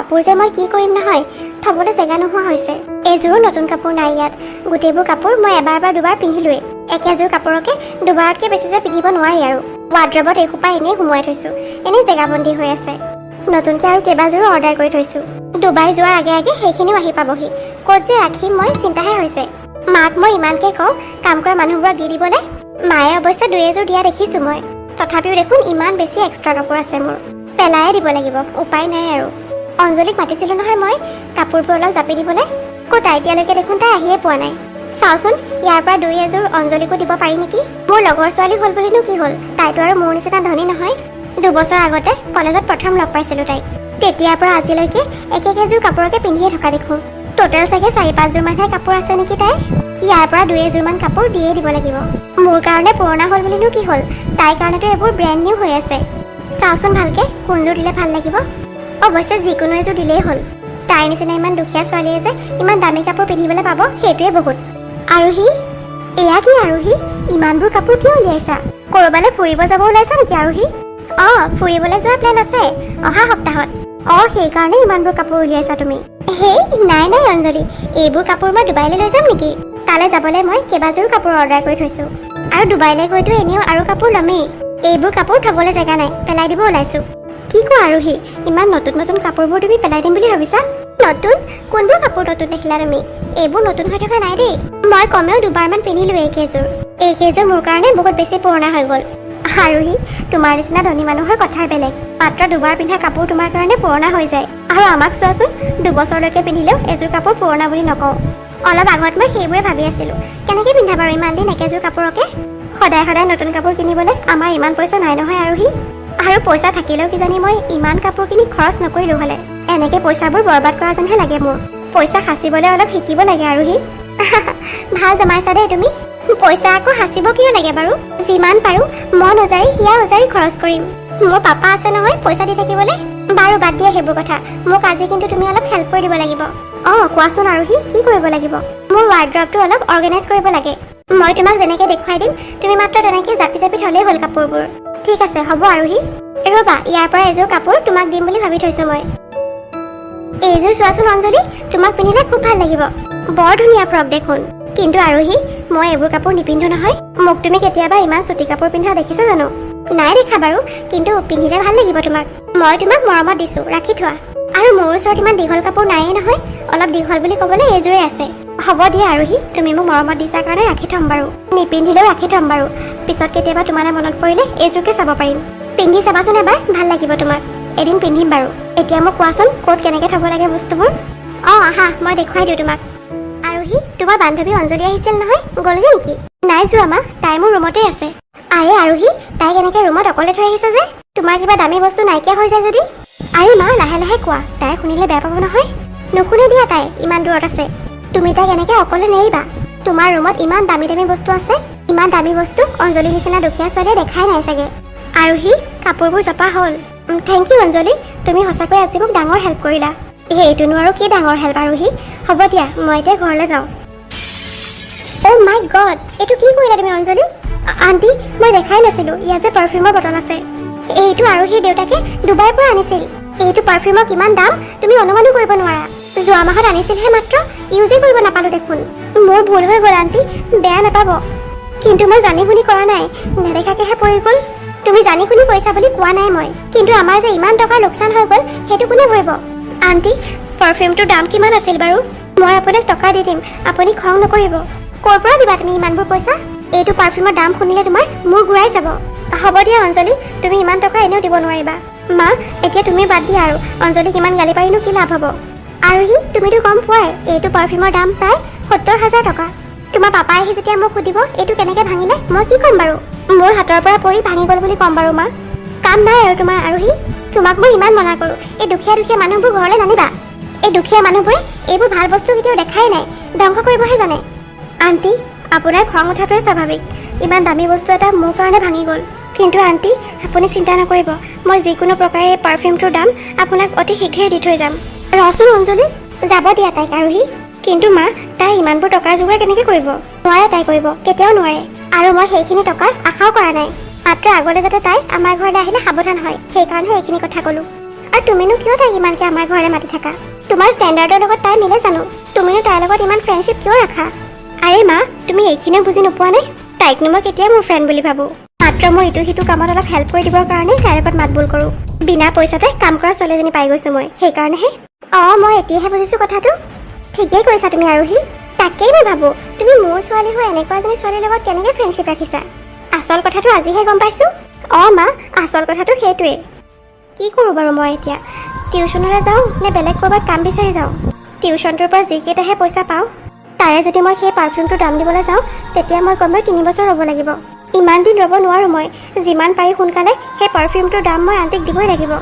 কাপোৰ যে মই কি কৰিম নহয়, থবলৈ জেগা নোহোৱা হৈছে। এযোৰো নতুন কাপোৰ নাই ইয়াত। গোটেইবোৰ কাপোৰ মই এবাৰ বা দুবাৰ পিন্ধিলোৱেই। একেযোৰ কাপোৰকে দুবাৰতকৈ বেছি যে পিন্ধিব নোৱাৰি আৰু। ৱাৰ্ড্ৰবত এইসোপা এনেই সোমোৱাই থৈছোঁ, এনেই জেগাবন্দী হৈ আছে। নতুনকৈ আৰু কেইবাযোৰো অৰ্ডাৰ কৰি থৈছোঁ। ডুবাই যোৱাৰ আগে আগে সেইখিনিও আহি পাবহি। ক'ত যে ৰাখিম মই চিন্তাহে হৈছে। মাক মই ইমানকৈ কওঁ কাম কৰা মানুহবোৰক দি দিবলৈ। মায়ে অৱশ্যে দুই এযোৰ দিয়া দেখিছোঁ মই। তথাপিও দেখোন ইমান বেছি এক্সট্ৰা কাপোৰ আছে মোৰ। পেলাইয়ে দিব লাগিব, উপায় নাই আৰু। অঞ্জলিক মাতিছিলোঁ নহয় মই কাপোৰবোৰ অলপ জাপি দিবলৈ। ক'ত এতিয়ালৈকে দেখোন তাই আহিয়ে পোৱা নাই। চাওঁচোন ইয়াৰ পৰা দুই এযোৰ অঞ্জলিকো দিব পাৰি নেকি। মোৰ লগৰ ছোৱালী হ'ল বুলিনো কি হ'ল, তাইতো আৰু মোৰ নিচিনা ধনী নহয়। 2 বছৰ আগতে কলেজত প্ৰথম লগ পাইছিলোঁ তাইক। তেতিয়াৰ পৰা আজিলৈকে একেযোৰ কাপোৰকে পিন্ধিয়ে থকা দেখোঁ। টোটেল চাগে 4-5 যোৰ মানহে কাপোৰ আছে নেকি তাই। ইয়াৰ পৰা 2 এযোৰমান কাপোৰ দিয়ে দিব লাগিব। মোৰ কাৰণে পুৰণা হ'ল বুলিনো কি হ'ল, তাইৰ কাৰণেতো এইবোৰ ব্ৰেণ্ড নিউ হৈ আছে। চাওঁচোন ভালকৈ কোনযোৰ দিলে ভাল লাগিব। অৱশ্যে যিকোনো এযোৰ দিলেই হ'ল। তাইৰ নিচিনা ইমান দুখীয়া ছোৱালীয়ে যে ইমান দামী কাপোৰ পিন্ধিবলৈ পাব, সেইটোৱে বহুত। আৰোহী, এয়া কি আৰোহী? ইমানবোৰ কাপোৰ কিয় উলিয়াইছা? ক'ৰবালৈ ফুৰিব যাব ওলাইছা নেকি আৰোহী? ফুৰিবলৈ যোৱাৰ প্লেন আছে অহা সপ্তাহত। সেইকাৰণে ইমানবোৰ কাপোৰ উলিয়াইছা তুমি? হেই নাই নাই অঞ্জলি, এইবোৰ কাপোৰ মই ডুবাইলৈ লৈ যাম নেকি? তালৈ যাবলৈ মই কেইবাযোৰো কাপোৰ অৰ্ডাৰ কৰি থৈছোঁ। আৰু ডুবাইলৈ গৈতো এনেও আৰু কাপোৰ ল'মেই। এইবোৰ কাপোৰ থ'বলৈ জেগা নাই, পেলাই দিব ওলাইছোঁ। কি কোৱা আৰোহী, ইমান নতুন নতুন কাপোৰবোৰ তুমি পেলাই দিম বুলি ভাবিছা? নতুন? কোনবোৰ কাপোৰ নতুন দেখিলা তুমি? এইবোৰ নতুন হৈ থকা নাই দেই। মই কমেও 2বাৰমান পিন্ধিলোঁ এইকেইযোৰ মোৰ কাৰণে বহুত বেছি পুৰণা হৈ গ'ল। আৰোহী, তোমাৰ নিচিনা ধনী মানুহৰ কথাই বেলেগ। মাত্ৰ 2বাৰ পিন্ধা কাপোৰ তোমাৰ কাৰণে পুৰণা হৈ যায়। আৰু আমাক চোৱাচোন, 2 বছৰলৈকে পিন্ধিলেও এযোৰ কাপোৰ পুৰণা বুলি নকওঁ। অলপ আগত মই সেইবোৰে ভাবি আছিলোঁ, কেনেকৈ পিন্ধা বাৰু ইমান দিন একেযোৰ কাপোৰকে। সদায় সদায় নতুন কাপোৰ কিনিবলৈ আমাৰ ইমান পইচা নাই নহয় আৰোহী। আৰু পইচা থাকিলেও কিজানি মই ইমান কাপোৰ কিনি খৰচ নকৰিলোঁ হ'লে। এনেকৈ পইচাবোৰ বৰবাদ কৰা যেনহে লাগে মোৰ। পইচা সাঁচিবলৈ অলপ শিকিব লাগে আৰোহী। ভাল জমাইছা দেই তুমি। পইচা আকৌ সাঁচিব কিয় লাগে বাৰু? যিমান পাৰোঁ মন উজাৰি হিয়া উজাৰি খৰচ কৰিম। মোৰ পাপা আছে নহয় পইচা দি থাকিবলৈ। বাৰু বাদ দিয়া সেইবোৰ কথা। মোক আজি কিন্তু তুমি অলপ হেল্প কৰি দিব লাগিব। কোৱাচোন আৰোহী, কি কৰিব লাগিব? মোৰ ৱাৰ্ড্ৰবটো অলপ অৰ্গেনাইজ কৰিব লাগে। মই তোমাক যেনেকৈ দেখুৱাই দিম তুমি মাত্ৰ তেনেকৈ জাপি জাপি থ'লেই হ'ল কাপোৰবোৰ। ঠিক আছে হ'ব আৰোহী। ৰ'বা, ইয়াৰ পৰা এযোৰ কাপোৰ তোমাক দিম বুলি ভাবি থৈছোঁ মই। এইযোৰ চোৱাচোন অঞ্জলি, তোমাক পিন্ধিলে খুব ভাল লাগিব। বৰ ধুনীয়া ফ্ৰক দেখোন। কিন্তু আৰোহী, মই এইবোৰ কাপোৰ নিপিন্ধো নহয়। মোক তুমি কেতিয়াবা ইমান চুটি কাপোৰ পিন্ধা দেখিছা জানো? নাই দেখা বাৰু, কিন্তু পিন্ধিলে ভাল লাগিব তোমাক। মই তোমাক মৰমত দিছোঁ, ৰাখি থোৱা। আৰু মোৰ ওচৰত ইমান দীঘল কাপোৰ নায়েই নহয়। অলপ দীঘল বুলি ক'বলৈ এইযোৰে আছে। হ'ব দিয়া আৰোহী, তুমি মোক মৰমত দিছা কাৰণে ৰাখি থ'ম বাৰু। নিপিন্ধিলেও ৰাখি থ'ম বাৰু। পিছত কেতিয়াবা তোমালৈ মনত পৰিলে এইযোৰকে চাব পাৰিম। পিন্ধি চাবাচোন এবাৰ, ভাল লাগিব তোমাক। এদিন পিন্ধিম বাৰু। এতিয়া মোক কোৱাচোন ক'ত কেনেকৈ থ'ব লাগে বস্তুবোৰ। আহা, মই দেখুৱাই দিওঁ তোমাক। আৰোহী, তোমাৰ বান্ধৱী অঞ্জলি আহিছিল নহয়, গ'লগৈ নেকি? নাই যোৱা মা, তাই মোৰ ৰুমতেই আছে। আৰে আৰোহী, তাইক এনেকৈ ৰুমত অকলে থৈ আহিছা যে? তোমাৰ কিবা দামী বস্তু নাইকিয়া হৈ যায় যদি? আৰে মা, লাহে লাহে কোৱা, তাই শুনিলে বেয়া পাব নহয়। নুশুনে দিয়া, তাই ইমান দূৰত আছে। তুমি তাইক এনেকৈ অকলে নেৰিবা। তোমাৰ ৰুমত ইমান দামী দামী বস্তু আছে। ইমান দামী বস্তু অঞ্জলিৰ নিচিনা দুখীয়া ছোৱালীয়ে দেখাই নাই চাগে। আৰোহী, কাপোৰবোৰ জপা হ'ল। থেংক ইউ অঞ্জলি, তুমি সঁচাকৈ আজি মোক ডাঙৰ হেল্প কৰিলা। এইটোনো আৰু কি ডাঙৰ হেল্প আৰোহী। হ'ব দিয়া, মই এতিয়া ঘৰলৈ যাওঁ। মাই গড, এইটো কি কৰিলা তুমি অঞ্জলি? আণ্টি, মই দেখাই নাছিলোঁ ইয়াত যে পাৰফিউমৰ বটল আছে। এইটো আৰোহীৰ দেউতাকে ডুবাইৰ পৰা আনিছিল। এইটো পাৰফিউমৰ কিমান দাম তুমি অনুমানো কৰিব নোৱাৰা। যোৱা মাহত আনিছিলহে মাত্ৰ, ইউজেই কৰিব নাপালোঁ দেখোন। মোৰ ভুল হৈ গ'ল আণ্টি, বেয়া নাপাব। কিন্তু মই জানি শুনি কৰা নাই, নেদেখাকেহে পৰি গ'ল। তুমি জানি শুনি কৈছা বুলি কোৱা নাই মই, কিন্তু আমাৰ যে ইমান টকাৰ লোকচান হৈ গ'ল সেইটো কোনে ভৰিব? আণ্টি, পাৰফিউমটোৰ দাম কিমান আছিল বাৰু? মই আপোনাক টকা দি দিম, আপুনি খং নকৰিব। ক'ৰ পৰা দিবা তুমি ইমানবোৰ পইচা? এইটো পাৰফিউমৰ দাম শুনিলে তোমাৰ মোৰ ঘূৰাই যাব। হ'ব দিয়া অঞ্জলি, তুমি ইমান টকা এনেও দিব নোৱাৰিবা। মা, এতিয়া তুমি বাদ দিয়া আৰু। অঞ্জলিক ইমান গালি পাৰিনো কি লাভ হ'ব? আৰোহী, তুমিতো গম পোৱাই এইটো পাৰফিউমৰ দাম প্ৰায় 70,000 টকা। তোমাৰ পাপাই আহি যেতিয়া মোক সুধিব এইটো কেনেকৈ ভাঙিলে, মই কি ক'ম বাৰু? মোৰ হাতৰ পৰা পৰি ভাঙি গ'ল বুলি ক'ম বাৰু মা। কাম নাই আৰু তোমাৰ আৰোহী। তোমাক মই ইমান মনা কৰোঁ, এই দুখীয়া দুখীয়া মানুহবোৰ ঘৰলৈ নানিবা। এই দুখীয়া মানুহবোৰে এইবোৰ ভাল বস্তু কেতিয়াও দেখাই নাই, ধ্বংস কৰিবহে জানে। আণ্টি, আপোনাৰ খং উঠাটোৱে স্বাভাৱিক। ইমান দামী বস্তু এটা মোৰ কাৰণে ভাঙি গ'ল। কিন্তু আণ্টি, আপুনি চিন্তা নকৰিব, মই যিকোনো প্ৰকাৰে এই পাৰফিউমটোৰ দাম আপোনাক অতি শীঘ্ৰেই দি থৈ যাম। ৰচোন অঞ্জলি, যাব দিয়া তাইক আৰোহী। কিন্তু মা, তাই ইমানবোৰ টকাৰ যোগাৰ কেনেকৈ কৰিব? নোৱাৰে তাই কৰিব, কেতিয়াও নোৱাৰে। আৰু মই সেইখিনি টকাৰ আশাও কৰা নাই। মাত্ৰ আগলৈ যাতে তাই আমাৰ ঘৰলৈ আহিলে সাৱধান হয়, সেইকাৰণেহে এইখিনি কথা ক'লোঁ। আৰু তুমিনো কিয় তাইক ইমানকৈ আমাৰ ঘৰলৈ মাতি থাকা? তোমাৰ ষ্টেণ্ডাৰ্ডৰ লগত তাই মিলে জানো? তুমিনো তাইৰ লগত ইমান ফ্ৰেণ্ডশ্বিপ কিয় ৰাখা? আৰে মা, তুমি এইখিনিও বুজি নোপোৱা নে? তাইকনো মই কেতিয়াই মোৰ ফ্ৰেণ্ড বুলি ভাবোঁ। মাত্ৰ মই ইটো সিটো কামত অলপ হেল্প কৰি দিবৰ কাৰণে তাইৰ লগত মাত বোল কৰোঁ। বিনা পইচাতে কাম কৰা ছোৱালীজনী পাই গৈছোঁ মই, সেইকাৰণেহে। মই এতিয়াহে বুজিছোঁ কথাটো। ঠিকেই কৈছা তুমি আৰোহী। তাকেই মই ভাবোঁ, তুমি মোৰ ছোৱালী হৈ এনেকুৱা এজনী ছোৱালীৰ লগত কেনেকৈ ফ্ৰেণ্ডশ্বিপ ৰাখিছা? আচল কথাটো আজিহে গম পাইছোঁ। মা, আচল কথাটো সেইটোৱেই। কি কৰোঁ বাৰু মই এতিয়া? টিউশ্যনলৈ যাওঁ নে বেলেগ ক'ৰবাত কাম বিচাৰি যাওঁ? টিউশ্যনটোৰ পৰা যিকেইটাহে পইচা পাওঁ, তাৰে যদি মই সেই পাৰফিউমটোৰ দাম দিবলৈ যাওঁ, তেতিয়া মই কমেও 3 বছৰ ৰ'ব লাগিব। ইমান দিন ৰ'ব নোৱাৰোঁ মই। যিমান পাৰি সোনকালে সেই পাৰফিউমটোৰ দাম মই আণ্টিক দিবই লাগিব।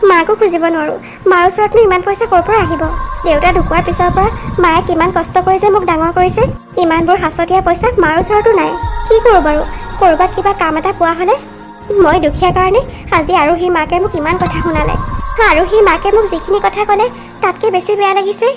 মাকো খুজিব নোৱাৰোঁ। মাৰ ওচৰতনো ইমান পইচা ক'ৰ পৰা আহিব? দেউতা ঢুকোৱাৰ পিছৰ পৰা মায়ে কিমান কষ্ট কৰি যে মোক ডাঙৰ কৰিছে, ইমানবোৰ সাঁচতীয়া পইচা মাৰ ওচৰতো নাই। কি কৰোঁ বাৰু? ক'ৰবাত কিবা কাম এটা পোৱা হ'লে? মই দুখীয়া কাৰণে আজি আৰোহীৰ মাকে মোক ইমান কথা শুনালে। আৰোহীৰ মাকে মোক যিখিনি কথা ক'লে তাতকৈ বেছি বেয়া লাগিছে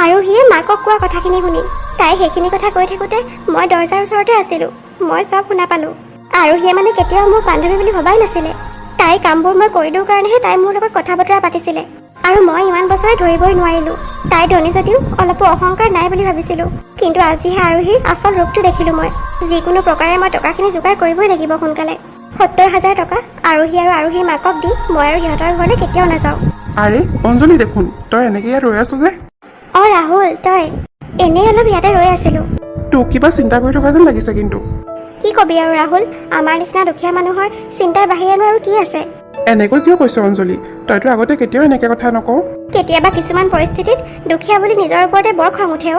আৰোহীয়ে মাকক কোৱা কথাখিনি শুনি। তাই সেইখিনি কথা কৈ থাকোঁতে মই দৰজাৰ ওচৰতে আছিলোঁ। মই চব শুনা পালোঁ। আৰোহীয়ে মানে কেতিয়াও মোৰ বান্ধৱী বুলি ভবাই নাছিলে। তাইৰ কামবোৰ মই কৰি দিওঁ কাৰণেহে তাই মোৰ লগত কথা বতৰা পাতিছিলে। আৰু মই ইমান বছৰে ধৰিবই নোৱাৰিলোঁ। তাই ধনী যদিও অলপো অহংকাৰ নাই বুলি ভাবিছিলোঁ। কিন্তু আজিহে আৰোহীৰ আচল ৰূপটো দেখিলোঁ মই। যিকোনো প্ৰকাৰে মই টকাখিনি যোগাৰ কৰিবই লাগিব সোনকালে। 70,000 টকা আৰোহী আৰু আৰোহীৰ মাকক দি মই আৰু সিহঁতৰ ঘৰলৈ কেতিয়াও নাযাওঁ। আৰে অঞ্জলি, দেখোন তই এনেকৈ ইয়াত ৰৈ আছ যে? ৰাহুল, তই? এনেই অলপ ইয়াতে ৰৈ আছিলোঁ। তোক কিবা চিন্তা কৰি থকা যেন লাগিছে কিন্তু। কি কবি আৰু ৰাহুল, আমাৰ নিচিনা দুখীয়া মানুহৰ চিন্তাৰ বাহিৰেনো আৰু কি আছে? এনেকৈ কিয় কৈছ অঞ্জলি? তইতো আগতে কেতিয়াও এনেকৈ কথা নকওঁ। কেতিয়াবা কিছুমান পৰিস্থিতিত দুখীয়া বুলি নিজৰ ওপৰতে বৰ খং উঠে।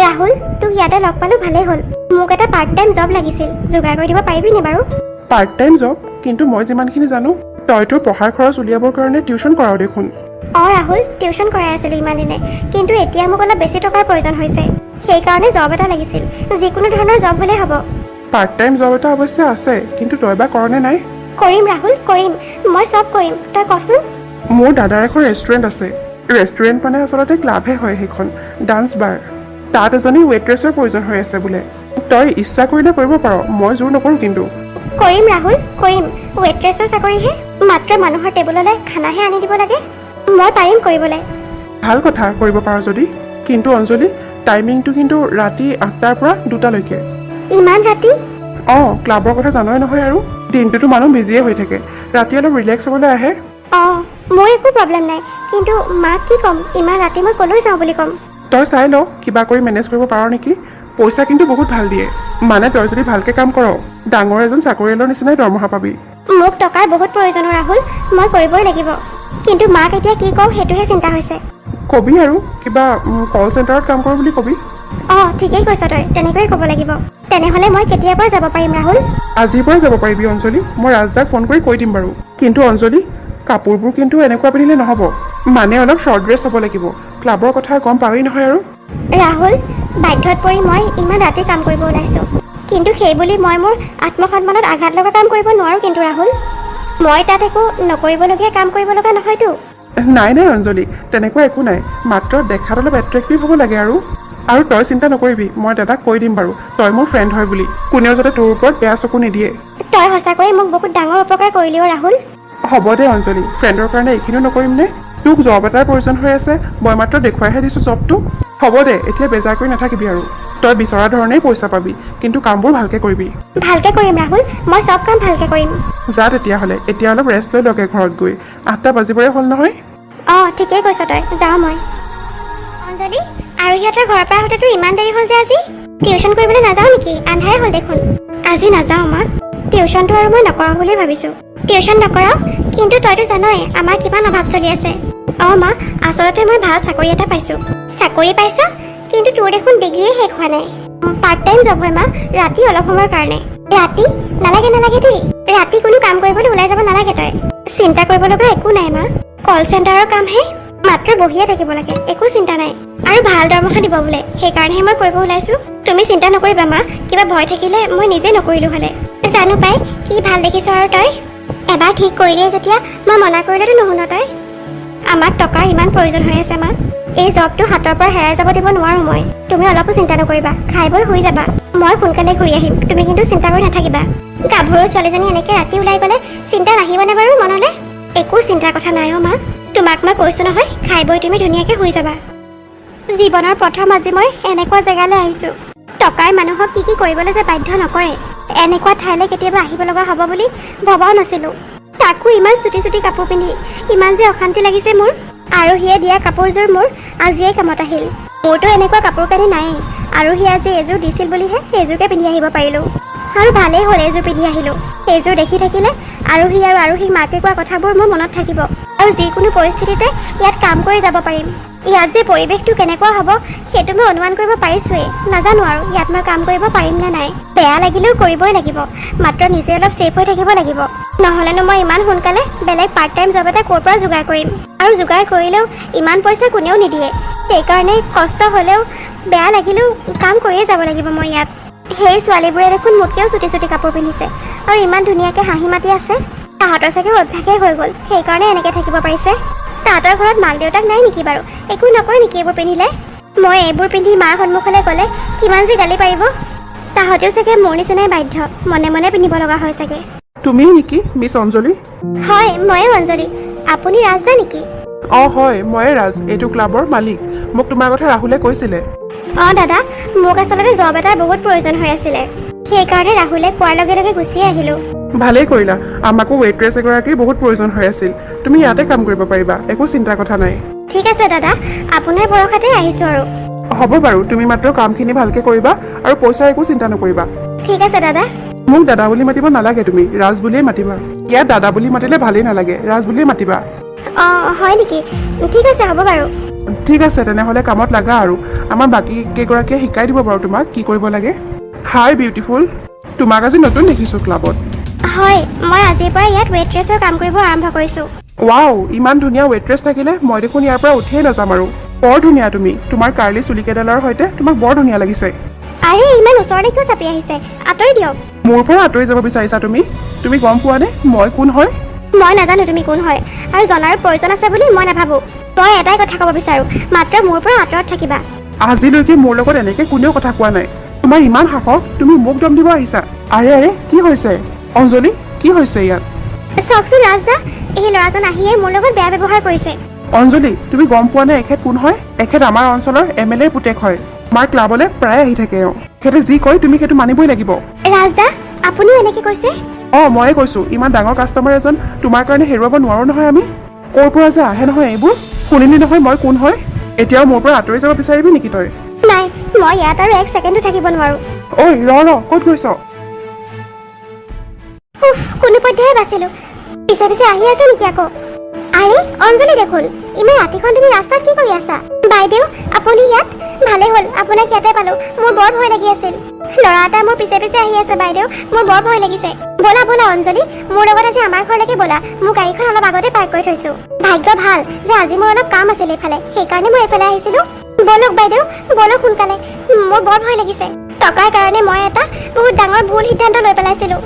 ৰাহুল, তোক ইয়াতে লগ পালোঁ ভালেই হ'ল। মোক এটা পাৰ্ট টাইম জব লাগিছিল, যোগাৰ কৰি দিব পাৰিবি নি বাৰু? Part time job? কিন্তু মই যিমানখিনি জানো তই তোৰ পঢ়াৰ খৰচ উলিয়াবৰ কাৰণে টিউশ্যন কৰাও দেখোন। ৰাহুল, টিউশ্যন কৰাই আছিলোঁ ইমান দিনে, কিন্তু এতিয়া মোক অলপ বেছি টকাৰ প্ৰয়োজন হৈছে। সেইকাৰণে জব এটা লাগিছিল। যিকোনো ধৰণৰ জব হ'লেই হ'ব। পাৰ্ট টাইম জব এটা অৱশ্যে আছে, কিন্তু তই বা কৰনে নাই? কৰিম ৰাহুল, কৰিম। মই চব কৰিম, তই কচোন। মোৰ দাদাৰ এখন ৰেষ্টুৰেণ্ট আছে। ৰেষ্টুৰেণ্ট মানে আচলতে ক্লাবহে হয় সেইখন, ডান্স বাৰ। তাত এজনী ৱেইট্ৰেছৰ প্ৰয়োজন হৈ আছে বোলে। তই ইচ্ছা কৰিলে কৰিব পাৰ, মই জোৰ নকৰোঁ কিন্তু। কৰিম ৰাহুল, কৰিম। ৱেইট্ৰেছৰ চাকৰিহে, মাত্ৰ মানুহৰ টেবুললৈ খানাহে আনি দিব লাগে। মই পাৰিম কৰিবলৈ। ভাল কথা, কৰিব পাৰ যদি। কিন্তু অঞ্জলি, টাইমিংটো কিন্তু ৰাতি 8টাৰ পৰা 2টালৈকে। ইমান ৰাতি? ক্লাবৰ কথা জানই নহয় আৰু। দিনটোতো মানুহ বিজিয়ে হৈ থাকে, ৰাতি অলপ ৰিলেক্স হ'বলৈ আহে। মোৰ একো প্ৰব্লেম নাই, কিন্তু মাক কি ক'ম? ইমান ৰাতি মই ক'লৈ যাওঁ বুলি ক'ম? তই চাই ল কিবা কৰি মেনেজ কৰিব পাৰ নেকি। পইচা কিন্তু বহুত ভাল দিয়ে। মানে তই যদি ভালকৈ কাম কৰ, ডাঙৰ এজন চাকৰিয়ালৰ নিচিনাই দৰমহা পাবি। মোক টকাৰ বহুত প্ৰয়োজন ৰাহুল, মই কৰিবই লাগিব। কিন্তু মাক এতিয়া কি কওঁ সেইটোহে চিন্তা হৈছে। কবি আৰু কিবা কল চেণ্টাৰত কাম কৰোঁ বুলি কবি। ঠিকেই কৈছ তই, তেনেকৈয়ে ক'ব লাগিব। তেনেহ'লে মই কেতিয়াৰ পৰা যাব পাৰিম ৰাহুল? আজিৰ পৰাই যাব পাৰিবি অঞ্জলি। মই ৰাজদাক ফোন কৰি কৈ দিম বাৰু। কিন্তু অঞ্জলি, কাপোৰবোৰ কিন্তু এনেকুৱা পিন্ধিলে নহ'ব। মানে অলপ শ্বৰ্ট ড্ৰেছ হ'ব লাগিব। ক্লাবৰ কথা গম পাৱেই নহয় আৰু। ৰাহুল, বাধ্যত পৰি মই ইমান ৰাতি কাম কৰিব ওলাইছোঁ, কিন্তু সেইবুলি মই মোৰ আত্মসন্মানত আঘাত লগা কাম কৰিব নোৱাৰোঁ কিন্তু ৰাহুল। মই তাত একো নকৰিবলগীয়া কাম কৰিব লগা নহয়তো। নাই অঞ্জলি, তেনেকুৱা একো নাই। মাত্ৰ দেখাত অলপ এট্ৰেক্টিভ হ'ব লাগে আৰু তই চিন্তা নকৰিবি, মই দাদাক কৈ দিম বাৰু তই মোৰ ফ্ৰেণ্ড হয় বুলি। কোনেও যাতে তোৰ ওপৰত বেয়া চকু নিদিয়ে। তই সঁচাকৈয়ে মোক বহুত ডাঙৰ উপকাৰ কৰিলি ৰাহুল। হ'ব দে অঞ্জলি, ফ্ৰেণ্ডৰ কাৰণে এইখিনিও নকৰিম নে? তোক জব এটাৰ প্ৰয়োজন হৈ আছে, মই মাত্ৰ দেখুৱাইহে দিছোঁ জবটো। হ'ব দে, এতিয়া বেজাৰ কৰি নাথাকিবি আৰু। তই বিচৰা ধৰণেই পইচা পাবি, কিন্তু কামবোৰ ভালকৈ কৰিবি। ভালকৈ কৰিম ৰাহুল, মই চব কাম ভালকৈ কৰিম। যা তেতিয়াহ'লে, এতিয়া অলপ ৰেষ্ট লৈ লগে ঘৰত গৈ। 8টা বাজিবৰে হ'ল নহয়। ঠিকেই কৈছ তই, যাওঁ মই। অঞ্জলি, আৰু সিহঁতৰ ঘৰৰ পৰা আহোঁতেতো ইমান দেৰি হ'ল যে আজি? টিউশ্যন কৰিবলৈ নাযাওঁ নেকি? আন্ধাৰে হ'ল দেখোন। আজি নাযাওঁ মা, টিউশ্যনটো আৰু মই নকৰাওঁ বুলি ভাবিছোঁ। টিউশ্যন নকৰাওঁ? কিন্তু তইতো জানই আমাৰ কিমান অভাৱ চলি আছে। মা, আচলতে মই ভাল চাকৰি এটা পাইছোঁ। চাকৰি পাইছ? কিন্তু তোৰ দেখোন ডিগ্ৰীয়ে শেষ হোৱা নাই। পাৰ্ট টাইম জব হয় মা, ৰাতি অলপ সময়ৰ কাৰণে। ৰাতি? নালাগে দেই, ৰাতি কোনো কাম কৰিবলৈ ওলাই যাব নালাগে তই। চিন্তা কৰিব লগা একো নাই মা, কল চেণ্টাৰৰ কামহে। মাত্ৰ বহিয়ে থাকিব লাগে, একো চিন্তা নাই। আৰু ভাল দৰমহা দিব বোলে, সেইকাৰণেহে মই কৰিব ওলাইছোঁ। তুমি চিন্তা নকৰিবা মা, কিবা ভয় থাকিলে মই নিজে নকৰিলোঁ হ'লে। জানো পাই, কি ভাল দেখিছ আৰু তই। এবাৰ ঠিক কৰিলেই যেতিয়া মই মনা কৰিলেতো নুশুন তই। আমাক টকাৰ ইমান প্ৰয়োজন হৈ আছে মা। এই জবটো হাতৰ পৰা হেৰাই যাব দিব নোৱাৰোঁ মই। তুমি অলপো চিন্তা নকৰিবা, খাই বৈ শুই যাবা। মই সোনকালে ঘূৰি আহিম, তুমি কিন্তু চিন্তা কৰি নাথাকিবা। গাভৰু ছোৱালীজনী এনেকৈ ৰাতি ওলাই গ'লে চিন্তা নাহিবনে বাৰু মনলৈ? একো চিন্তাৰ কথা নাই মা। তোমাক মই কৈছো নহয়, খাই বৈ তুমি ধুনীয়াকৈ শুই যাবা। জীৱনৰ প্ৰথম আজি মই এনেকুৱা জেগালৈ আহিছোঁ। টকাই মানুহক কি কৰিবলৈ যে বাধ্য নকৰে। এনেকুৱা ঠাইলৈ কেতিয়াবা আহিব লগা হ'ব বুলি ভবাও নাছিলোঁ। তাকো ইমান চুটি চুটি কাপোৰ পিন্ধি ইমান যে অশান্তি লাগিছে মোৰ। আৰু সিয়ে দিয়া কাপোৰযোৰ মোৰ আজিয়েই কামত আহিল। মোৰতো এনেকুৱা কাপোৰ কানি নায়েই, আৰু সি আজি এযোৰ দিছিল বুলিহে সেইযোৰকে পিন্ধি আহিব পাৰিলোঁ। আৰু ভালেই হ'ল এইযোৰ পিন্ধি আহিলোঁ। এইযোৰ দেখি থাকিলে আৰোহী আৰু আৰোহীৰ মাকে কোৱা কথাবোৰ মোৰ মনত থাকিব, আৰু যিকোনো পৰিস্থিতিতে ইয়াত কাম কৰি যাব পাৰিম। ইয়াত যে পৰিৱেশটো কেনেকুৱা হ'ব সেইটো মই অনুমান কৰিব পাৰিছোৱেই। নাজানো আৰু ইয়াত মই কাম কৰিব পাৰিম নে নাই। বেয়া লাগিলেও কৰিবই লাগিব, মাত্ৰ নিজে অলপ ছেফ হৈ থাকিব লাগিব। নহ'লেনো মই ইমান সোনকালে বেলেগ পাৰ্ট টাইম জব এটা ক'ৰ পৰা যোগাৰ কৰিম। আৰু যোগাৰ কৰিলেও ইমান পইচা কোনেও নিদিয়ে। সেইকাৰণে কষ্ট হ'লেও বেয়া লাগিলেও কাম কৰিয়ে যাব লাগিব মই ইয়াত। সেই ছোৱালীবোৰে দেখোন মোতকৈও চুটি চুটি কাপোৰ পিন্ধিছে আৰু ইমান ধুনীয়াকৈ হাঁহি মাতি আছে। তাহাঁতৰ চাগে অভ্যাসেই হৈ গ'ল, সেইকাৰণে এনেকৈ থাকিব পাৰিছে। তাহাঁতৰ ঘৰত মাক দেউতাক নাই নেকি বাৰু? একো নকয় নেকি এইবোৰ পিন্ধিলে? মই এইবোৰ পিন্ধি মাৰ সন্মুখলৈ গ'লে কিমান যে গালি পাৰিব। তাহাঁতেও চাগে মোৰ নিচিনাই বাধ্য, মনে মনে পিন্ধিব লগা হয় চাগে। তুমি নেকি মিছ অঞ্জলি? হয়, ময়ে অঞ্জলি। আপুনি ৰাজদা নেকি? অঁ হয়, ময়ে ৰাজ, এইটো ক্লাবৰ মালিক। মোক তোমাৰ কথা ৰাহুলে কৈছিলে। অঁ দাদা, মোক আচলতে জব এটাৰ বহুত প্ৰয়োজন হৈ আছিলে। সেইকাৰণে ৰাহুলে কোৱাৰ লগে লগে গুচিয়ে আহিলোঁ। ভালেই কৰিলা, আমাকো ৱেইট্ৰেছ এগৰাকীৰ বহুত প্ৰয়োজন হৈ আছিল। তুমি ইয়াতে কাম কৰিব পাৰিবা, একো চিন্তাৰ কথা নাই। ঠিক আছে দাদা, আপোনাৰ ভৰসাতে আহিছোঁ আৰু। হ'ব বাৰু, তুমি মাত্ৰ কামখিনি ভালকৈ কৰিবা আৰু পইচাৰ একো চিন্তা নকৰিবা। ঠিক আছে দাদা। মোক দাদা বুলি মাতিব নালাগে, তুমি ৰাজ বুলিয়েই মাতিবা। ইয়াত দাদা বুলি মাতিলে ভালেই নালাগে, ৰাজ বুলিয়েই মাতিবা। অঁ হয় নেকি? ঠিক আছে, হ'ব বাৰু। ঠিক আছে, তেনেহ'লে কামত লাগা আৰু। আমাৰ বাকী কেইগৰাকীয়ে শিকাই দিব বাৰু তোমাক কি কৰিব লাগে। হাই বিউটিফুল, তোমাক আজি নতুন দেখিছোঁ ক্লাবত। হয়, মই আজিৰ পৰা ইয়াত ৱেইট্ৰেছৰ কাম কৰিব আৰম্ভ কৰিছোঁ। ৱাও, ইমান ধুনীয়া ৱেইট্ৰেছ থাকিলে মই দেখোন ইয়াৰ পৰা উঠিয়ে নাযাম আৰু। বৰ ধুনীয়া তুমি, তোমাৰ কাৰ্লি চুলিকেইডালৰ সৈতে তোমাক বৰ ধুনীয়া লাগিছে। আৰে ইমান ওচৰতে কিয় চাপি আহিছে? আঁতৰি দিয়ক। মোৰ পৰা আঁতৰি যাব বিচাৰিছা তুমি? তুমি গম পোৱানে মই কোন হয়? মই নাজানো তুমি কোন হয়, আৰু জনাৰো প্ৰয়োজন আছে বুলি মই নাভাবোঁ। মই এটাই কথা ক'ব বিচাৰোঁ, মাত্ৰ মোৰ পৰা আঁতৰত থাকিবা। আজিলৈকে মোৰ লগত এনেকে কোনেও কথা কোৱা নাই। তোমাৰ ইমান সাহস, তুমি মোক দম দিব আহিছা? আৰে আৰে, কি হৈছে অঞ্জলি? কি হৈছে ইয়াত? চাওকচোন ৰাজদা, এই ল'ৰাজন আহিয়ে মোৰ লগত বেয়া ব্যৱহাৰ কৰিছে। অঞ্জলি, তুমি গম পোৱা নে এখেত কোন হয়? এখেত আমাৰ অঞ্চলৰ MLA পুতেক হয়। আমাৰ ক্লাবলৈ প্ৰায় আহি থাকে। এখেতে যি কয় তুমি সেইটো মানিবই লাগিব। ৰাজদা, আপুনিও এনেকৈ কৈছে? অঁ, ময়ে কৈছোঁ, ইমান ডাঙৰ কাষ্টমাৰ এজন তোমাৰ কাৰণে হেৰুৱাব নোৱাৰো নহয় আমি। ক'ৰ পৰা যে আহে নহয় এইবোৰ। শুনিলি নহয় মই কোন হয়? এতিয়াও মোৰ পৰা আঁতৰি যাব বিচাৰিবি নেকি তই? নাই, মই ইয়াত আৰু এক ছেকেণ্ডো থাকিব নোৱাৰোঁ। ঐ ৰ, ক'ত গৈছ? কোনোপধ্যেহে বাচিলোঁ। পিছে পিছে আহি আছে নেকি আকৌ? আৰে অঞ্জলি দেখোন, ইমান ৰাতিখন তুমি ৰাস্তাত কি কৰি আছা? বাইদেউ, আপুনি ইয়াত? ভালেই হ'ল, আপোনাক ইয়াতে পালোঁ। মোৰ বৰ ভয় লাগি আছিল। ল'ৰা এটা মোৰ পিছে পিছে আহি আছে বাইদেউ, মোৰ বৰ ভয় লাগিছে। ব'লা ব'লা অঞ্জলি, মোৰ লগত আজি আমাৰ ঘৰলৈকে ব'লা। মোৰ গাড়ীখন অলপ আগতে পাৰ্ক কৰি থৈছোঁ। ভাগ্য ভাল যে আজি মোৰ অলপ কাম আছিল এইফালে, সেইকাৰণে মই এইফালে আহিছিলোঁ। ব'লক বাইদেউ, ব'লক সোনকালে। মোৰ বৰ ভয় লাগিছে। টকাৰ কাৰণে মই এটা বহুত ডাঙৰ ভুল সিদ্ধান্ত লৈ পেলাইছিলোঁ।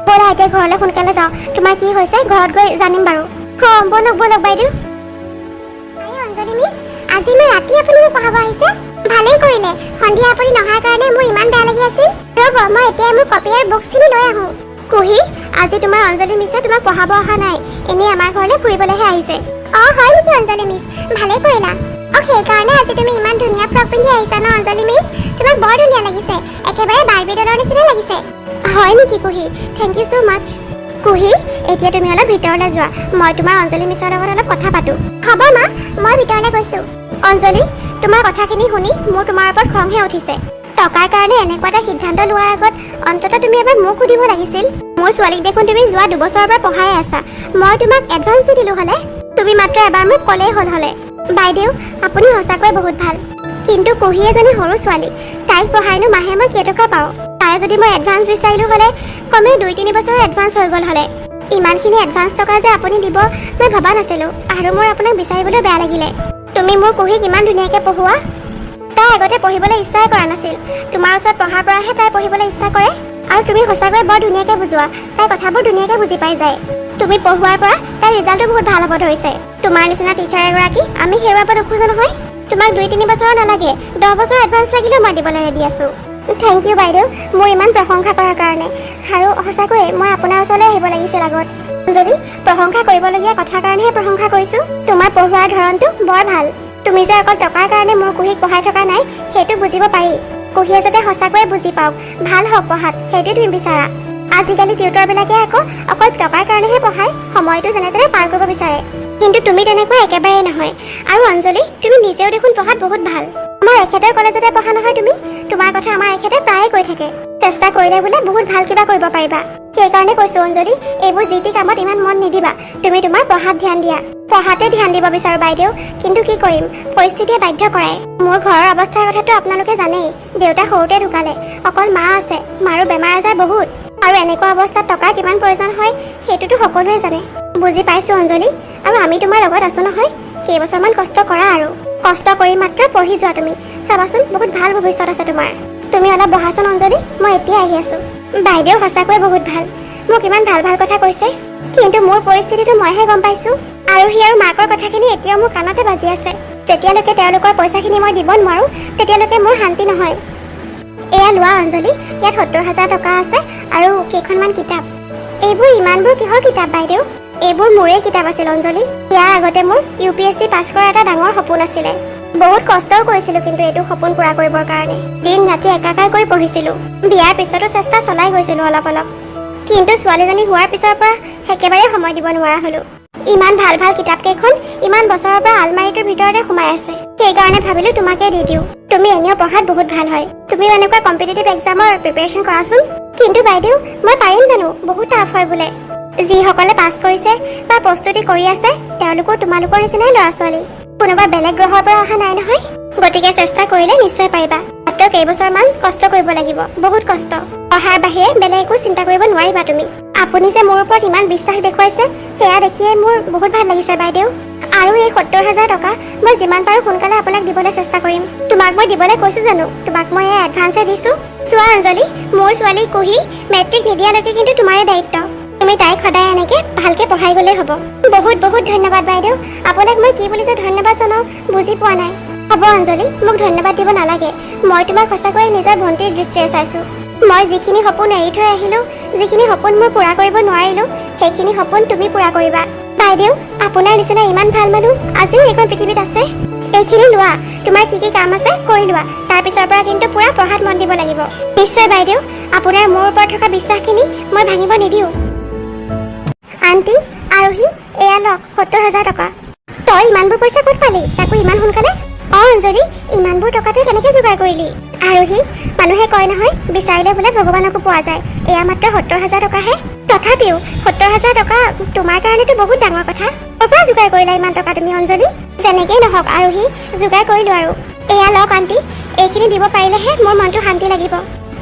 ব'লা এতিয়া ঘৰলৈ সোনকালে যাওঁ। তোমাৰ কি হৈছে ঘৰত গৈ জানিম বাৰু। অঁ ব'লক ব'লক বাইদেউ। অঞ্জলি মিছ, আজি মই ৰাতি আপুনি মোক পঢ়াব আহিছে? ভালেই কৰিলে। সন্ধিয়া আপুনি নহাৰ কাৰণে মোৰ ইমান বেয়া লাগি আছিল। ৰ'ব, মই এতিয়া মোৰ কপি আৰু বুকছখিনি লৈ আহোঁ। কুহি, আজি তোমাৰ অঞ্জলি মিছে তোমাক পঢ়াব অহা নাই, এনেই আমাৰ ঘৰলৈ ফুৰিবলৈহে আহিছে। অঁ হয় নেকি অঞ্জলি মিছ? ভালেই কৰিলা। অঁ সেইকাৰণে আজি তুমি ইমান ধুনীয়া ফ্ৰক পিন্ধি আহিছা ন অঞ্জলি মিছ? তোমাক বৰ ধুনীয়া লাগিছে, একেবাৰে বাৰ্বি ডলৰ নিচিনা লাগিছে। হয় নেকি কুহি? থেংক ইউ ছ' মাছ। কুহি, এতিয়া তুমি অলপ ভিতৰলৈ যোৱা, মই তোমাৰ অঞ্জলি মিছৰ লগত অলপ কথা পাতোঁ। হ'ব মা, মই ভিতৰলৈ গৈছোঁ। অঞ্জলি, তোমাৰ কথাখিনি শুনি মোৰ তোমাৰ ওপৰত খংহে উঠিছে। টকাৰ কাৰণে এনেকুৱা এটা সিদ্ধান্ত লোৱাৰ আগত অন্ততঃ তুমি এবাৰ মোক সুধিব লাগিছিল। মোৰ ছোৱালীক দেখোন তুমি যোৱা 2 বছৰৰ পৰা পঢ়াই আছা। মই তোমাক এডভান্স দি দিলোঁ হ'লে, তুমি মাত্ৰ এবাৰ মোক ক'লেই হ'ল হ'লে। বাইদেউ, আপুনি সঁচাকৈ বহুত ভাল। কিন্তু কুহি এজনী সৰু ছোৱালী, তাইক পঢ়াইনো মাহে মই কেইটকা পাওঁ? তাই যদি মই এডভান্স বিচাৰিলোঁ হ'লে কমেও 2-3 বছৰৰ এডভান্স হৈ গ'ল হ'লে। ইমানখিনি এডভান্স টকা যে আপুনি দিব মই ভবা নাছিলোঁ, আৰু মোৰ আপোনাক বিচাৰিবলৈ বেয়া লাগিলে। তুমি মোৰ কুহিক ইমান ধুনীয়াকৈ পঢ়োৱা। তাই আগতে পঢ়িবলৈ ইচ্ছাই কৰা নাছিল, তোমাৰ ওচৰত পঢ়াৰ পৰাহে তাই পঢ়িবলৈ ইচ্ছা কৰে। আৰু তুমি সঁচাকৈ বৰ ধুনীয়াকৈ বুজোৱা, তাই কথাবোৰ ধুনীয়াকৈ বুজি পাই যায়। তুমি পঢ়োৱাৰ পৰা তাইৰ ৰিজাল্টটো বহুত ভাল হ'ব ধৰিছে। তোমাৰ নিচিনা টিচাৰ এগৰাকী আমি হেৰুৱাব নোখোজো নহয়। তোমাক 2-3 বছৰৰ নালাগে, 10 বছৰ এডভান্স লাগিলেও মই দিবলৈ ৰেডি আছোঁ। থেংক ইউ বাইদেউ, মোৰ ইমান প্ৰশংসা কৰাৰ কাৰণে। আৰু সঁচাকৈয়ে মই আপোনাৰ ওচৰলৈ আহিব লাগিছিল আগত। যদি প্ৰশংসা কৰিবলগীয়া কথাৰ কাৰণেহে প্ৰশংসা কৰিছো। তোমাৰ পঢ়োৱাৰ ধৰণটো বৰ ভাল। তুমি যে অকল টকাৰ কাৰণে মোৰ কুহিক পঢ়াই থকা নাই সেইটো বুজিব পাৰি। কুহিয়ে যাতে সঁচাকৈয়ে বুজি পাওক, ভাল হওক পঢ়াত, সেইটো তুমি বিচাৰা। আজিকালি টিউটৰবিলাকে আকৌ অকল টকাৰ কাৰণেহে পঢ়ায়, সময়টো যেনে তেনে পাৰ কৰিব বিচাৰে। কিন্তু তুমি তেনেকুৱা একেবাৰেই নহয়। আৰু অঞ্জলি, তুমি নিজেও দেখোন পঢ়াত বহুত ভাল। আমাৰ এখেতৰ কলেজতে পঢ়া নহয় তুমি? তোমাৰ কথা আমাৰ এখেতে প্ৰায়ে কৈ থাকে। চেষ্টা কৰিলে বোলে বহুত ভাল কিবা কৰিব পাৰিবা। সেইকাৰণে কৈছো অঞ্জলি, এইবোৰ যি টি কামত ইমান মন নিদিবা। তুমি তোমাৰ পঢ়াত ধ্যান দিয়া। পঢ়াতে ধ্যান দিব বিচাৰো বাইদেউ, কিন্তু কি কৰিম, পৰিস্থিতিয়ে বাধ্য কৰায়। মোৰ ঘৰৰ অৱস্থাৰ কথাটো আপোনালোকে জানেই। দেউতা সৰুতে ঢুকালে, অকল মা আছে। মাৰো বেমাৰ আজাৰ বহুত, আৰু এনেকুৱা অৱস্থাত টকাৰ কিমান প্ৰয়োজন হয় সেইটোতো সকলোৱে জানে। বুজি পাইছো অঞ্জলি, আৰু আমি তোমাৰ লগত আছো নহয়। কেইবছৰমান কষ্ট কৰা, আৰু কষ্ট কৰি মাত্ৰ পঢ়ি যোৱা তুমি। চাবাচোন বহুত ভাল ভৱিষ্যত আছে তোমাৰ। তুমি অলপ বহাচোন অঞ্জলি, মই এতিয়া আহি আছো। বাইদেউ সঁচাকৈ বহুত ভাল, মোক ইমান ভাল ভাল কথা কৈছে। কিন্তু মোৰ পৰিস্থিতিটো মইহে গম পাইছো। আৰোহী আৰু মাকৰ কথাখিনি এতিয়াও মোৰ কাণতে বাজি আছে। যেতিয়ালৈকে তেওঁলোকৰ পইচাখিনি মই দিব নোৱাৰো তেতিয়ালৈকে মোৰ শান্তি নহয়। এয়া লোৱা অঞ্জলি, ইয়াত 70,000 টকা আছে আৰু কেইখনমান কিতাপ। এইবোৰ ইমানবোৰ কিহৰ কিতাপ বাইদেউ? এইবোৰ মোৰে কিতাপ আছিল অঞ্জলি। ইয়াৰ আগতে মোৰ UPSC পাছ কৰাৰ এটা ডাঙৰ সপোন আছিলে। বহুত কষ্টও কৰিছিলো কিন্তু এইটো সপোন পূৰা কৰিবৰ কাৰণে। দিন ৰাতি একাকাৰ কৰি পঢ়িছিলো। বিয়াৰ পিছতো চেষ্টা চলাই গৈছিলো অলপ অলপ। কিন্তু ছোৱালীজনী হোৱাৰ পিছৰ পৰা একেবাৰে সময় দিব নোৱাৰা হলো। ইমান ভাল ভাল কিতাপ কেইখন ইমান বছৰৰ পৰা আলমাৰিটোৰ ভিতৰতে সোমাই আছে। সেইকাৰণে ভাবিলো তোমাকে দি দিওঁ। তুমি এনেও পঢ়াত বহুত ভাল হয়। তুমিও এনেকুৱা কম্পিটিটিভ এক্সামৰ প্ৰিপেৰেশ্যন কৰাচোন। কিন্তু বাইদেউ, মই পাৰিম জানো? বহুত টাফ হয় বোলে। যিসকলে পাছ কৰিছে বা প্ৰস্তুতি কৰি আছে তেওঁলোকো তোমালোকৰ নিচিনাই ল'ৰা ছোৱালী। কোনোবা বেলেগ গ্ৰহৰ পৰা অহা নাই নহয়। গতিকে চেষ্টা কৰিলে নিশ্চয় পাৰিবা। মাত্ৰ কেইবছৰমান কষ্ট কৰিব লাগিব, বহুত কষ্ট। পঢ়াৰ বাহিৰে বেলেগ একো চিন্তা কৰিব নোৱাৰিবা তুমি। আপুনি যে মোৰ ওপৰত ইমান বিশ্বাস দেখুৱাইছে সেয়া দেখিয়ে মোৰ বহুত ভাল লাগিছে বাইদেউ। আৰু এই 70,000 টকা মই যিমান পাৰো সোনকালে আপোনাক দিবলৈ চেষ্টা কৰিম। তোমাক মই দিবলৈ কৈছো জানো? তোমাক মই এই এডভান্সে দিছো। চোৱা অঞ্জলি, মোৰ ছোৱালী কুহি মেট্ৰিক নিদিয়ালৈকে কিন্তু তোমাৰে দায়িত্ব। তুমি তাইক সদায় এনেকে ভালকে পঢ়াই গ'লেই হ'ব। বহুত বহুত ধন্যবাদ বাইদেউ। আপোনাক মই কি বুলি যে ধন্যবাদ জনাওঁ বুজি পোৱা নাই। হ'ব অঞ্জলি, মোক ধন্যবাদ দিব নালাগে। মই তোমাক সঁচাকৈয়ে নিজৰ ভণ্টিৰ দৃষ্টিৰে চাইছো। মই যিখিনি সপোন এৰি থৈ আহিলো, যিখিনি সপোন মই পূৰা কৰিব নোৱাৰিলো, সেইখিনি সপোন তুমি পূৰা কৰিবা। বাইদেউ, আপোনাৰ নিচিনা ইমান ভাল মানুহ আজিও এইখন পৃথিৱীত আছে। এইখিনি লোৱা, তোমাৰ কি কি কাম আছে কৰি লোৱা। তাৰপিছৰ পৰা কিন্তু পূৰা পঢ়াত মন দিব লাগিব। নিশ্চয় বাইদেউ, আপোনাৰ মোৰ ওপৰত থকা বিশ্বাসখিনি মই ভাঙিব নিদিওঁ। আণ্টি, আৰোহী, এয়া লওক 70,000 টকা। তই ইমানবোৰ পইচা ক'ত পালি, তাকো ইমান সোনকালে? অঞ্জলি, ইমানবোৰ টকা তই কেনেকৈ যোগাৰ কৰিলি? আৰোহী, মানুহে কয় নহয় বিচাৰিলে বোলে ভগৱানকো পোৱা যায়। এয়া মাত্ৰ 70,000 টকাহে। তথাপিও 70,000 টকা তোমাৰ কাৰণেতো বহুত ডাঙৰ কথা। ক'ৰ পৰা যোগাৰ কৰিলা ইমান টকা তুমি অঞ্জলি? যেনেকেই নহওক আৰোহী, যোগাৰ কৰিলো আৰু। এয়া লওক আণ্টি, এইখিনি দিব পাৰিলেহে মোৰ মনটো শান্তি লাগিব।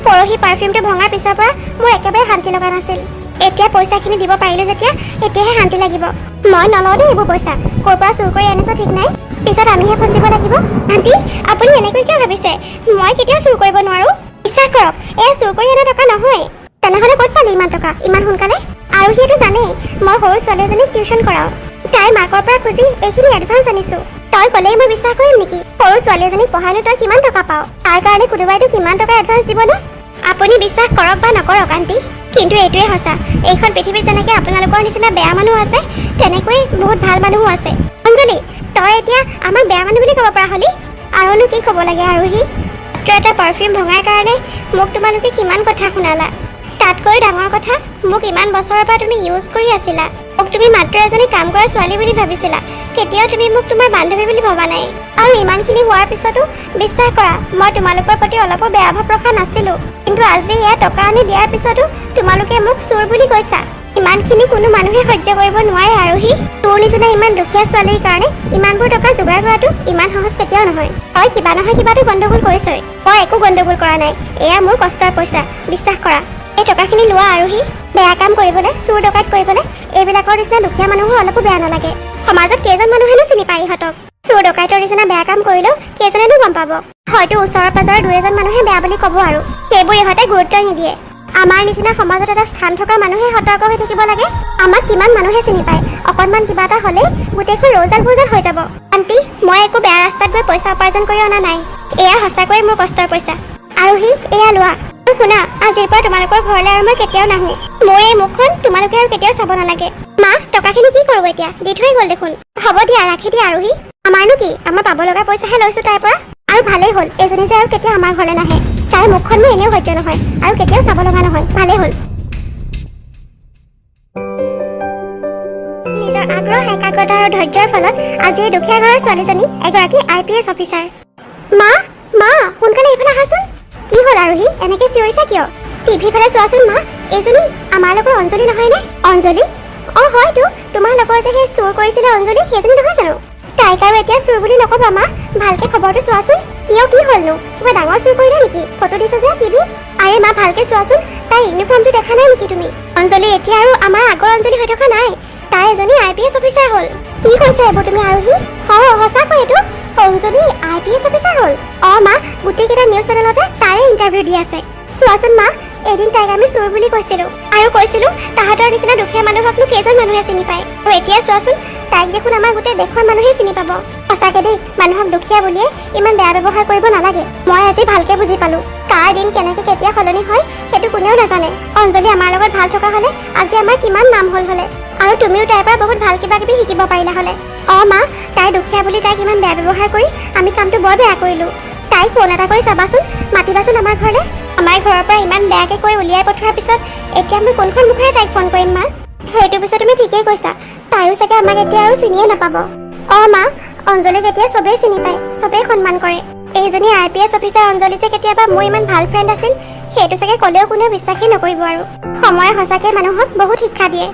পৰহি পাৰফিউমটো ভঙাৰ পিছৰ পৰা মোৰ একেবাৰে শান্তি লগা নাছিল। এতিয়া পইচাখিনি দিব পাৰিলো যেতিয়া এতিয়াহে শান্তি লাগিব। মই নলওঁ দেই এইবোৰ পইচা। ক'ৰ পৰা চুৰ কৰি আনিছো ঠিক নাই, পিছত আমিহে ফচিব লাগিব। আণ্টি, আপুনি এনেকৈ কিয় ভাবিছে? মই কেতিয়াও চুৰ কৰিব নোৱাৰো। বিশ্বাস কৰক, এয়া চুৰ কৰি অনা টকা নহয়। তেনেহ'লে ক'ত পালি ইমান টকা ইমান সোনকালে? আৰু সেইটো জানেই মই সৰু ছোৱালী এজনীক টিউশ্যন কৰাওঁ। তাইৰ মাকৰ পৰা খুজি এইখিনি এডভান্স আনিছো। তই ক'লেই মই বিশ্বাস কৰিম নেকি? সৰু ছোৱালী এজনীক পঢ়াইনো তই কিমান টকা পাৱ? তাৰ কাৰণে কোনোবাইতো কিমান টকা এডভান্স দিবনে? আপুনি বিশ্বাস কৰক বা নকৰক আণ্টি, কিন্তু এইটোৱে সঁচা। এইখন পৃথিৱীত যেনেকৈ আপোনালোকৰ নিচিনা বেয়া মানুহ আছে, তেনেকৈ বহুত ভাল মানুহো আছে। অঞ্জলি, তই এতিয়া আমাক বেয়া মানুহ বুলি ক'ব পৰা হলি? আৰুনো কি ক'ব লাগে আৰোহী? মাত্ৰ এটা পাৰফিউম ভঙাৰ কাৰণে মোক তোমালোকে কিমান কথা শুনালা। তাতকৈ ডাঙৰ কথা, মোক ইমান বছৰৰ পৰা তুমি ইউজ কৰি আছিলা। মোক তুমি মাত্ৰ এজনী কাম কৰা ছোৱালী বুলি ভাবিছিলা। কেতিয়াও তুমি মোক তোমাৰ বান্ধৱী বুলি ভবা নাই। আৰু ইমানখিনি হোৱাৰ পিছতো বিশ্বাস কৰা, মই তোমালোকৰ প্ৰতি অলপো বেয়া ভাৱ ৰখা নাছিলো। কিন্তু আজি এয়া টকা আনি দিয়াৰ পিছতো তোমালোকে মোক চোৰ বুলি কৈছা। ইমানখিনি কোনো মানুহে সহ্য কৰিব নোৱাৰে আৰোহী। তোৰ নিচিনা ইমান দুখীয়া ছোৱালীৰ কাৰণে ইমানবোৰ টকা যোগাৰ কৰাটো ইমান সহজ কেতিয়াও নহয়। তই কিবা নহয় কিবাটো গণ্ডগোল কৰিছই। মই একো গণ্ডগোল কৰা নাই। এয়া মোৰ কষ্টৰ পইচা, বিশ্বাস কৰা। এই টকাখিনি লোৱা আৰোহী। বেয়া কাম কৰিবলৈ, চুৰ ডকাইত কৰিবলৈ এইবিলাকৰ নিচিনা দুখীয়া মানুহো অলপো বেয়া নালাগে। সমাজত কেইজন মানুহেনো চিনি পায় ইহঁতক? চুৰ ডকাইতৰ নিচিনা বেয়া কাম কৰিলেও কেইজনেনো গম পাব? হয়তো ওচৰৰ পাজৰৰ 2-এজন মানুহে বেয়া বুলি ক'ব আৰু সেইবোৰ ইহঁতে গুৰুত্বই নিদিয়ে। আমাৰ নিচিনা সমাজত এটা স্থান থকা মানুহে সতৰ্ক হৈ থাকিব লাগে। আমাক কিমান মানুহে চিনি পায়, অকণমান কিবা এটা হ'লেই গোটেইখন ৰৌজাল ভৌজাল হৈ যাব। আণ্টি, মই একো বেয়া ৰাস্তাত গৈ পইচা উপাৰ্জন কৰি অনা নাই। এয়া সঁচাকৈয়ে মোৰ কষ্টৰ পইচা। আৰোহী, এয়া লোৱা। শুনা, আজিৰ পৰা তোমালোকৰ ঘৰলৈ আৰু মই কেতিয়াও নাহো। মই এই মুখখন তোমালোকে আৰু কেতিয়াও চাব নালাগে। মা, টকাখিনি কি কৰো এতিয়া? দি থৈ গ'ল দেখোন। হ'ব দিয়া, ৰাখি দিয়া আৰোহী। আমাৰনো কি, আমাৰ পাব লগা পইচাহে লৈছো তাইৰ পৰা। আৰু ভালেই হ'ল, এজনী যে আৰু কেতিয়াও আমাৰ ঘৰলৈ নাহে। তাইৰ মুখখন মোৰ এনেও সহ্য নহয় আৰু কেতিয়াও চাব লগা নহয়। ভালেই হ'ল। নিজৰ আগ্ৰহ, একাগ্ৰতা আৰু ধৈৰ্যৰ ফলত আজি এই দুখীয়া ঘৰৰ ছোৱালীজনী এগৰাকী IPS অফিচাৰ। মা, মা, সোনকালে এইফালে আহাচোন। কি হ'ল আৰোহী, এনেকে চিঞৰিছা কিয়? টিভি ফালে চোৱাচোন মা, এইজনী আমাৰ লগৰ অঞ্জলি নহয়নে? অঞ্জলি? অঁ হয়তো, তোমাৰ লগৰ যে সেই চুৰ কৰিছিলে অঞ্জলি, সেইজনী নহয় জানো? তাইক আৰু এতিয়া চুৰ বুলি নকবা মা, ভালকে খবৰটো চোৱাচোন। কিয়, কি হ'লনো? কিবা ডাঙৰ চুৰ কৰিলে নেকি? ফটো দিছে যে টিভিত। আৰে মা, ভালকে চোৱাচোন, তাইৰ ইউনিফৰ্মটো দেখা নাই নেকি তুমি? অঞ্জলি এতিয়া আৰু আমাৰ আগৰ অঞ্জলি হৈ থকা নাই। তাই এজনী IPS অফিচাৰ হ'ল। কি কৈছে এইবোৰ তুমি আৰোহী? সঁচাকৈ এইটো অঞ্জলি IPS অফিচাৰ হ'ল। অঁ মা, গোটেইকেইটা নিউজ চেনেলতে তাৰে ইণ্টাৰভিউ দি আছে। চোৱাচোন মা, এদিন তাইক আমি চোৰ বুলি কৈছিলো আৰু কৈছিলো তাহাঁতৰ নিচিনা দুখীয়া মানুহকনো কেইজন মানুহে চিনি পায়। আৰু এতিয়া চোৱাচোন, তাইক দেখোন আমাৰ গোটেই দেশৰ মানুহে চিনি পাব। সঁচাকে দেই, মানুহক দুখীয়া বুলিয়ে ইমান বেয়া ব্যৱহাৰ কৰিব নালাগে। মই আজি ভালকে বুজি পালো, কাৰ দিন কেনেকে কেতিয়া সলনি হয় সেইটো কোনেও নাজানে। অঞ্জলি আমাৰ লগত ভাল থকা হলে আজি আমাৰ কিমান নাম হ'ল হলে, আৰু তুমিও তাইৰ পৰা বহুত ভাল কিবা কিবি শিকিব পাৰিলা হলে। অঁ মা, তাই দুখীয়া বুলি তাইক ইমান বেয়া ব্যৱহাৰ কৰি আমি কামটো বৰ বেয়া কৰিলো। তাইক ফোন এটা কৰি চাবাচোন, মাতিবাচোন আমাৰ ঘৰলৈ। আমাৰ ঘৰৰ পৰা ইমান বেয়াকে কৈ উলিয়াই পঠোৱাৰ পিছত এতিয়া মই কোনখন মুখেৰে তাইক ফোন কৰিম মা? সেইটো পিছত তুমি ঠিকেই কৈছা, তাইও চাগে আমাক এতিয়া আৰু চিনিয়ে নাপাব। অঁ মা, অঞ্জলিক এতিয়া চবেই চিনি পায়, চবেই সন্মান কৰে। এইজনী IPS অফিচাৰ অঞ্জলি যে কেতিয়াবা মোৰ ইমান ভাল ফ্ৰেণ্ড আছিল, সেইটো চাগে ক'লেও কোনেও বিশ্বাসেই নকৰিব আৰু। সময়ে সঁচাকৈ মানুহক বহুত শিক্ষা দিয়ে।